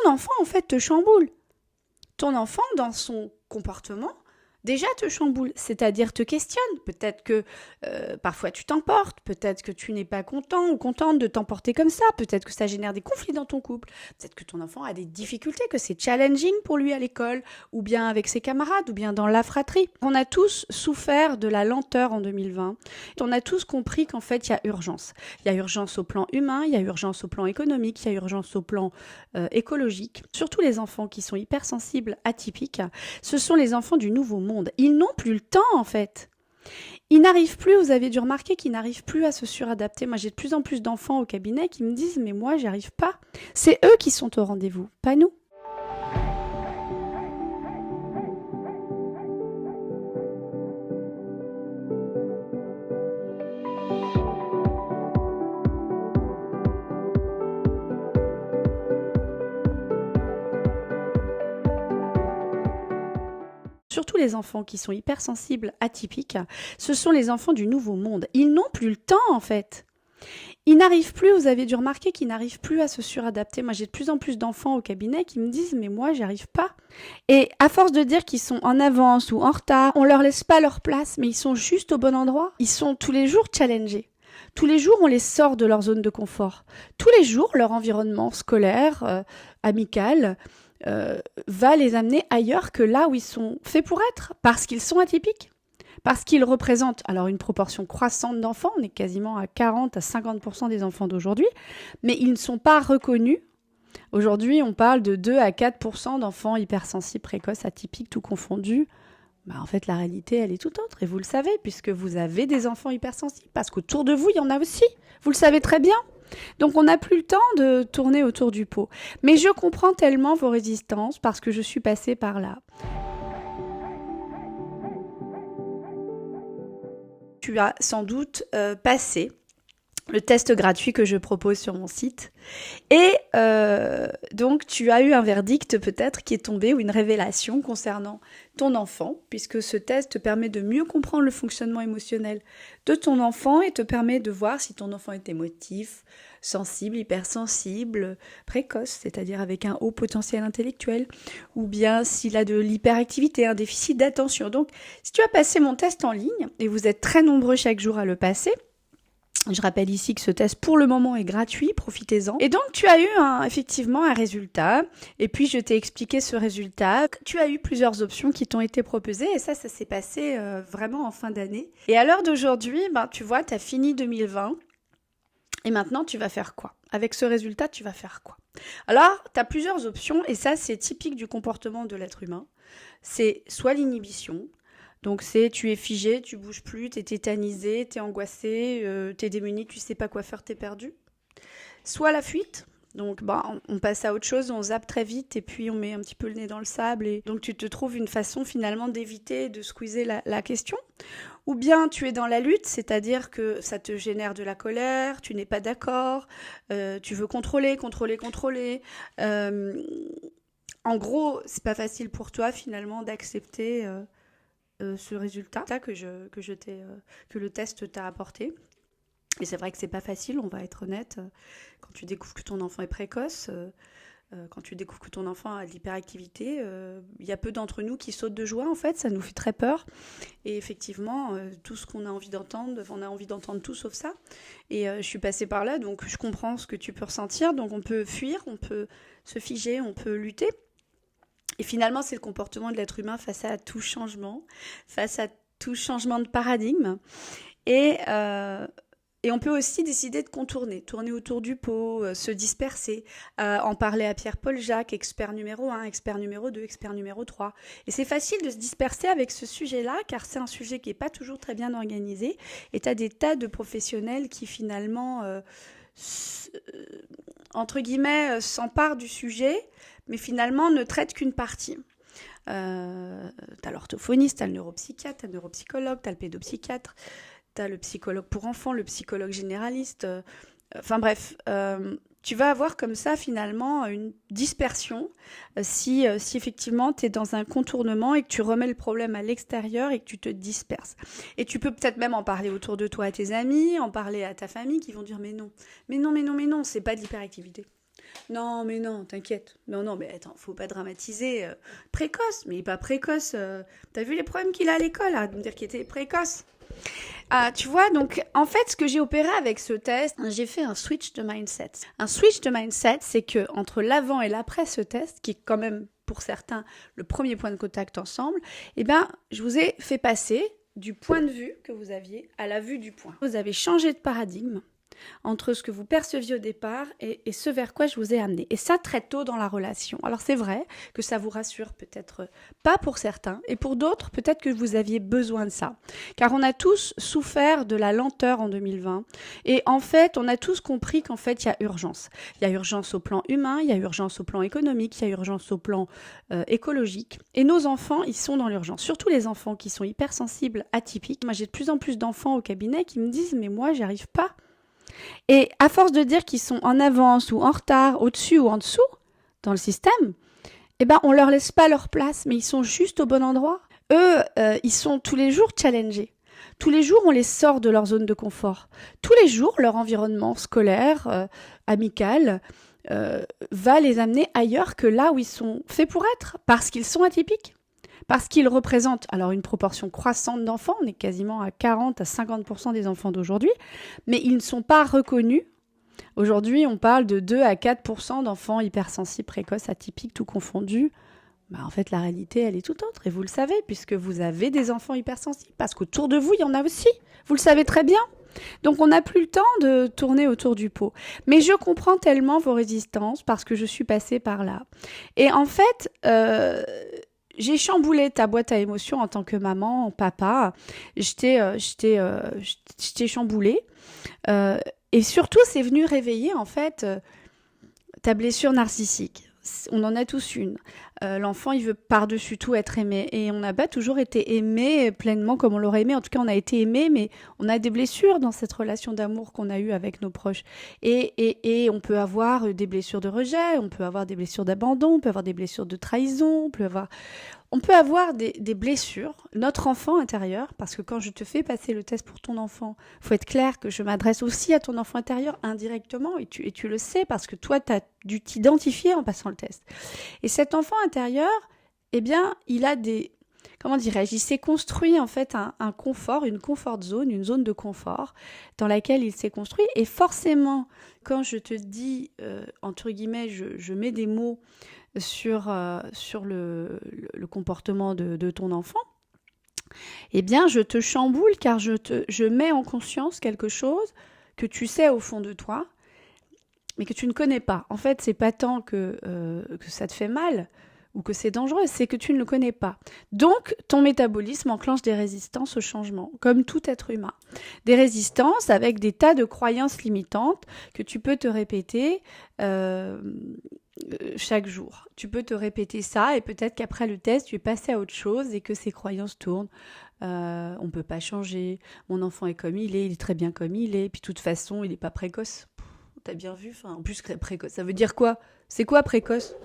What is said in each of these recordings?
enfant, en fait, te chamboule. Ton enfant, dans son comportement, déjà te chamboule, c'est-à-dire te questionne. Peut-être que parfois tu t'emportes, peut-être que tu n'es pas content ou contente de t'emporter comme ça, peut-être que ça génère des conflits dans ton couple, peut-être que ton enfant a des difficultés, que c'est challenging pour lui à l'école, ou bien avec ses camarades, ou bien dans la fratrie. On a tous souffert de la lenteur en 2020. On a tous compris qu'en fait, il y a urgence. Il y a urgence au plan humain, il y a urgence au plan économique, il y a urgence au plan écologique. Surtout les enfants qui sont hypersensibles, atypiques, ce sont les enfants du nouveau monde. Ils n'ont plus le temps, en fait. Ils n'arrivent plus, vous avez dû remarquer qu'ils n'arrivent plus à se suradapter. Moi, j'ai de plus en plus d'enfants au cabinet qui me disent « mais moi, j'y arrive pas ». C'est eux qui sont au rendez-vous, pas nous. Surtout les enfants qui sont hypersensibles, atypiques, ce sont les enfants du nouveau monde. Ils n'ont plus le temps, en fait. Ils n'arrivent plus, vous avez dû remarquer qu'ils n'arrivent plus à se suradapter. Moi, j'ai de plus en plus d'enfants au cabinet qui me disent « mais moi, j'y arrive pas ». Et à force de dire qu'ils sont en avance ou en retard, on leur laisse pas leur place, mais ils sont juste au bon endroit. Ils sont tous les jours challengés. Tous les jours, on les sort de leur zone de confort. Tous les jours, leur environnement scolaire, amical, va les amener ailleurs que là où ils sont faits pour être, parce qu'ils sont atypiques. Parce qu'ils représentent alors une proportion croissante d'enfants, on est quasiment à 40 à 50% des enfants d'aujourd'hui, mais ils ne sont pas reconnus. Aujourd'hui, on parle de 2 à 4% d'enfants hypersensibles, précoces, atypiques, tout confondu. En fait, la réalité, elle est tout autre, et vous le savez, puisque vous avez des enfants hypersensibles, parce qu'autour de vous, il y en a aussi. Vous le savez très bien. Donc, on n'a plus le temps de tourner autour du pot. Mais je comprends tellement vos résistances, parce que je suis passée par là. Tu as sans doute passé le test gratuit que je propose sur mon site. Et donc, tu as eu un verdict peut-être qui est tombé ou une révélation concernant ton enfant, puisque ce test te permet de mieux comprendre le fonctionnement émotionnel de ton enfant et te permet de voir si ton enfant est émotif, sensible, hypersensible, précoce, c'est-à-dire avec un haut potentiel intellectuel, ou bien s'il a de l'hyperactivité, un déficit d'attention. Donc, si tu as passé mon test en ligne, et vous êtes très nombreux chaque jour à le passer, je rappelle ici que ce test, pour le moment, est gratuit, profitez-en. Et donc, tu as eu effectivement un résultat, et puis je t'ai expliqué ce résultat. Tu as eu plusieurs options qui t'ont été proposées, et ça s'est passé vraiment en fin d'année. Et à l'heure d'aujourd'hui, tu vois, tu as fini 2020, et maintenant, tu vas faire quoi? Avec ce résultat, tu vas faire quoi? Alors, tu as plusieurs options, et ça, c'est typique du comportement de l'être humain. C'est soit l'inhibition, donc c'est tu es figé, tu bouges plus, t'es tétanisé, t'es angoissé, t'es démuni, tu sais pas quoi faire, t'es perdu. Soit la fuite, donc on passe à autre chose, on zappe très vite et puis on met un petit peu le nez dans le sable et donc tu te trouves une façon finalement d'éviter de squeezer la question. Ou bien tu es dans la lutte, c'est-à-dire que ça te génère de la colère, tu n'es pas d'accord, tu veux contrôler. En gros, c'est pas facile pour toi finalement d'accepter ce résultat que le test t'a apporté. Et c'est vrai que c'est pas facile, on va être honnête. Quand tu découvres que ton enfant est précoce, quand tu découvres que ton enfant a de l'hyperactivité, il y a peu d'entre nous qui sautent de joie, en fait, ça nous fait très peur. Et effectivement, tout ce qu'on a envie d'entendre, on a envie d'entendre tout sauf ça. Et je suis passée par là, donc je comprends ce que tu peux ressentir. Donc on peut fuir, on peut se figer, on peut lutter. Et finalement, c'est le comportement de l'être humain face à tout changement, face à tout changement de paradigme. Et on peut aussi décider de contourner, tourner autour du pot, se disperser, en parler à Pierre-Paul Jacques, expert numéro 1, expert numéro 2, expert numéro 3. Et c'est facile de se disperser avec ce sujet-là, car c'est un sujet qui n'est pas toujours très bien organisé. Et tu as des tas de professionnels qui finalement, entre guillemets, s'emparent du sujet, mais finalement ne traitent qu'une partie. T'as l'orthophoniste, t'as le neuropsychiatre, t'as le neuropsychologue, t'as le pédopsychiatre, t'as le psychologue pour enfants, le psychologue généraliste. Enfin bref, tu vas avoir comme ça finalement une dispersion si effectivement tu es dans un contournement et que tu remets le problème à l'extérieur et que tu te disperses. Et tu peux peut-être même en parler autour de toi à tes amis, en parler à ta famille qui vont dire mais non, c'est pas de l'hyperactivité. Non, mais non, t'inquiète. Non, non, mais attends, faut pas dramatiser. Précoce, mais il est pas précoce. T'as vu les problèmes qu'il a à l'école, à me dire qu'il était précoce. Ah, tu vois, donc en fait, ce que j'ai opéré avec ce test, j'ai fait un switch de mindset. Un switch de mindset, c'est que entre l'avant et l'après ce test, qui est quand même pour certains le premier point de contact ensemble, eh ben, je vous ai fait passer du point de vue que vous aviez à la vue du point. Vous avez changé de paradigme entre ce que vous perceviez au départ et ce vers quoi je vous ai amené. Et ça, très tôt dans la relation. Alors c'est vrai que ça vous rassure peut-être pas pour certains, et pour d'autres, peut-être que vous aviez besoin de ça. Car on a tous souffert de la lenteur en 2020, et en fait, on a tous compris qu'en fait, il y a urgence. Il y a urgence au plan humain, il y a urgence au plan économique, il y a urgence au plan écologique. Et nos enfants, ils sont dans l'urgence. Surtout les enfants qui sont hypersensibles, atypiques. Moi, j'ai de plus en plus d'enfants au cabinet qui me disent « mais moi, j'y arrive pas ». Et à force de dire qu'ils sont en avance ou en retard, au-dessus ou en dessous, dans le système, eh ben, on leur laisse pas leur place, mais ils sont juste au bon endroit. Eux, ils sont tous les jours challengés. Tous les jours, on les sort de leur zone de confort. Tous les jours, leur environnement scolaire, amical, va les amener ailleurs que là où ils sont faits pour être, parce qu'ils sont atypiques. Parce qu'ils représentent alors une proportion croissante d'enfants, on est quasiment à 40 à 50% des enfants d'aujourd'hui, mais ils ne sont pas reconnus. Aujourd'hui, on parle de 2 à 4% d'enfants hypersensibles, précoces, atypiques, tout confondus. Bah, en fait, la réalité, elle est tout autre, et vous le savez, puisque vous avez des enfants hypersensibles, parce qu'autour de vous, il y en a aussi. Vous le savez très bien. Donc, on n'a plus le temps de tourner autour du pot. Mais je comprends tellement vos résistances, parce que je suis passée par là. Et en fait... j'ai chamboulé ta boîte à émotions en tant que maman, papa. Je t'ai chamboulé. Et surtout, c'est venu réveiller, en fait, ta blessure narcissique. On en a tous une. L'enfant, il veut par-dessus tout être aimé. Et on n'a pas toujours été aimé pleinement comme on l'aurait aimé. En tout cas, on a été aimé, mais on a des blessures dans cette relation d'amour qu'on a eue avec nos proches. Et on peut avoir des blessures de rejet, on peut avoir des blessures d'abandon, on peut avoir des blessures de trahison, on peut avoir des blessures, notre enfant intérieur, parce que quand je te fais passer le test pour ton enfant, il faut être clair que je m'adresse aussi à ton enfant intérieur indirectement, et tu le sais, parce que toi, tu as dû t'identifier en passant le test. Et cet enfant intérieur, eh bien, il a comment dirais-je, il s'est construit en fait un confort, une comfort zone, une zone de confort dans laquelle il s'est construit. Et forcément, quand je te dis, entre guillemets, je mets des mots sur le comportement de ton enfant, eh bien, je te chamboule car je mets en conscience quelque chose que tu sais au fond de toi, mais que tu ne connais pas. En fait, c'est pas tant que ça te fait mal ou que c'est dangereux, c'est que tu ne le connais pas. Donc, ton métabolisme enclenche des résistances au changement, comme tout être humain. Des résistances avec des tas de croyances limitantes que tu peux te répéter chaque jour. Tu peux te répéter ça et peut-être qu'après le test, tu es passé à autre chose et que ces croyances tournent. On ne peut pas changer, mon enfant est comme il est très bien comme il est, puis de toute façon, il n'est pas précoce. T'as bien vu, en plus précoce, ça veut dire quoi? C'est quoi précoce?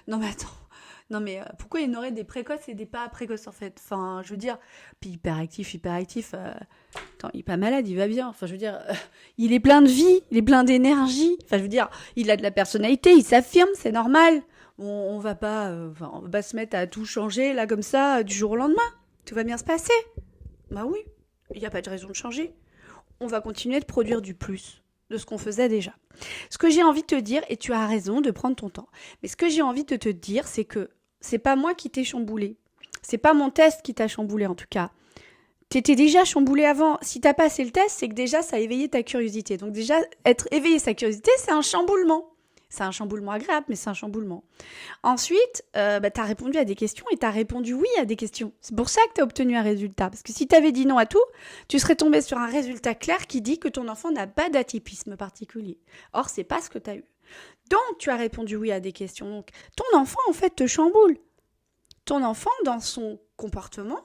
Non mais attends, non mais pourquoi il y en aurait des précoces et des pas précoces en fait? Enfin, je veux dire, puis hyperactif, attends, il est pas malade, il va bien. Enfin, je veux dire, il est plein de vie, il est plein d'énergie. Enfin, je veux dire, il a de la personnalité, il s'affirme, c'est normal. On va pas se mettre à tout changer là comme ça du jour au lendemain. Tout va bien se passer. Bah oui, il n'y a pas de raison de changer. On va continuer de produire du plus de ce qu'on faisait déjà. Ce que j'ai envie de te dire, et tu as raison de prendre ton temps, mais ce que j'ai envie de te dire, c'est que c'est pas moi qui t'ai chamboulé. C'est pas mon test qui t'a chamboulé en tout cas. T'étais déjà chamboulé avant. Si t'as passé le test, c'est que déjà ça a éveillé ta curiosité. Donc déjà, être éveillé sa curiosité, c'est un chamboulement. C'est un chamboulement agréable, mais c'est un chamboulement. Ensuite, t'as répondu à des questions et t'as répondu oui à des questions. C'est pour ça que t'as obtenu un résultat. Parce que si t'avais dit non à tout, tu serais tombé sur un résultat clair qui dit que ton enfant n'a pas d'atypisme particulier. Or, c'est pas ce que t'as eu. Donc, tu as répondu oui à des questions. Donc, ton enfant, en fait, te chamboule. Ton enfant, dans son comportement,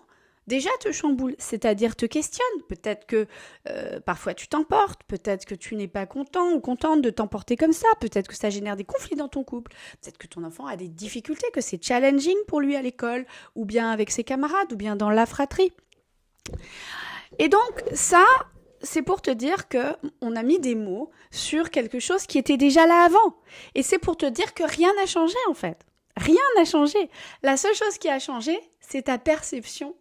déjà te chamboule, c'est-à-dire te questionne. Peut-être que parfois tu t'emportes, peut-être que tu n'es pas content ou contente de t'emporter comme ça, peut-être que ça génère des conflits dans ton couple, peut-être que ton enfant a des difficultés, que c'est challenging pour lui à l'école, ou bien avec ses camarades, ou bien dans la fratrie. Et donc ça, c'est pour te dire que on a mis des mots sur quelque chose qui était déjà là avant. Et c'est pour te dire que rien n'a changé en fait. Rien n'a changé. La seule chose qui a changé, c'est ta perception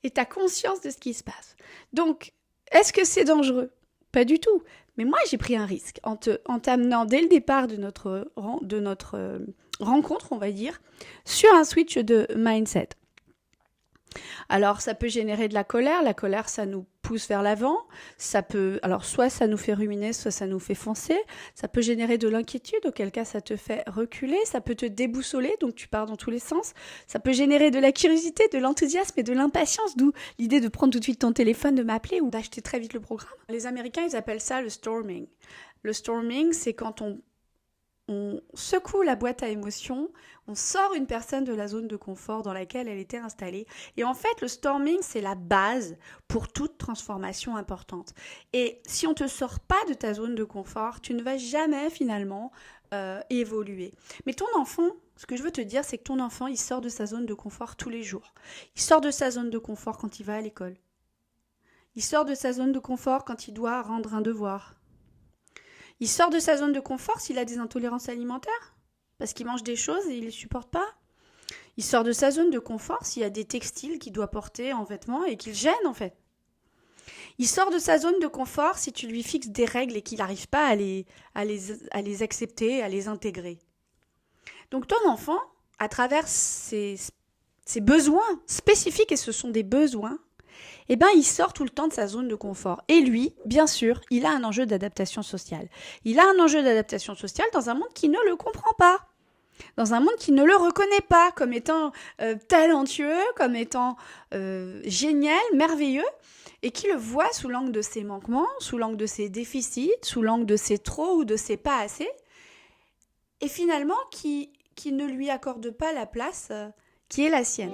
et ta conscience de ce qui se passe. Donc, est-ce que c'est dangereux? Pas du tout. Mais moi, j'ai pris un risque en t'amenant dès le départ de notre rencontre, on va dire, sur un switch de mindset. Alors, ça peut générer de la colère. La colère, ça nous pousse vers l'avant. Alors, soit ça nous fait ruminer, soit ça nous fait foncer. Ça peut générer de l'inquiétude, auquel cas ça te fait reculer. Ça peut te déboussoler, donc tu pars dans tous les sens. Ça peut générer de la curiosité, de l'enthousiasme et de l'impatience, d'où l'idée de prendre tout de suite ton téléphone, de m'appeler ou d'acheter très vite le programme. Les Américains, ils appellent ça le storming. Le storming, c'est quand on secoue la boîte à émotions, on sort une personne de la zone de confort dans laquelle elle était installée. Et en fait, le storming, c'est la base pour toute transformation importante. Et si on ne te sort pas de ta zone de confort, tu ne vas jamais finalement évoluer. Mais ton enfant, ce que je veux te dire, c'est que ton enfant, il sort de sa zone de confort tous les jours. Il sort de sa zone de confort quand il va à l'école. Il sort de sa zone de confort quand il doit rendre un devoir. Il sort de sa zone de confort s'il a des intolérances alimentaires, parce qu'il mange des choses et il ne les supporte pas. Il sort de sa zone de confort s'il y a des textiles qu'il doit porter en vêtements et qu'il gêne en fait. Il sort de sa zone de confort si tu lui fixes des règles et qu'il n'arrive pas à les accepter, à les intégrer. Donc ton enfant, à travers ses besoins spécifiques, et ce sont des besoins, eh ben, il sort tout le temps de sa zone de confort. Et lui, bien sûr, il a un enjeu d'adaptation sociale. Il a un enjeu d'adaptation sociale dans un monde qui ne le comprend pas. Dans un monde qui ne le reconnaît pas comme étant talentueux, comme étant génial, merveilleux, et qui le voit sous l'angle de ses manquements, sous l'angle de ses déficits, sous l'angle de ses trop ou de ses pas assez, et finalement qui ne lui accorde pas la place qui est la sienne.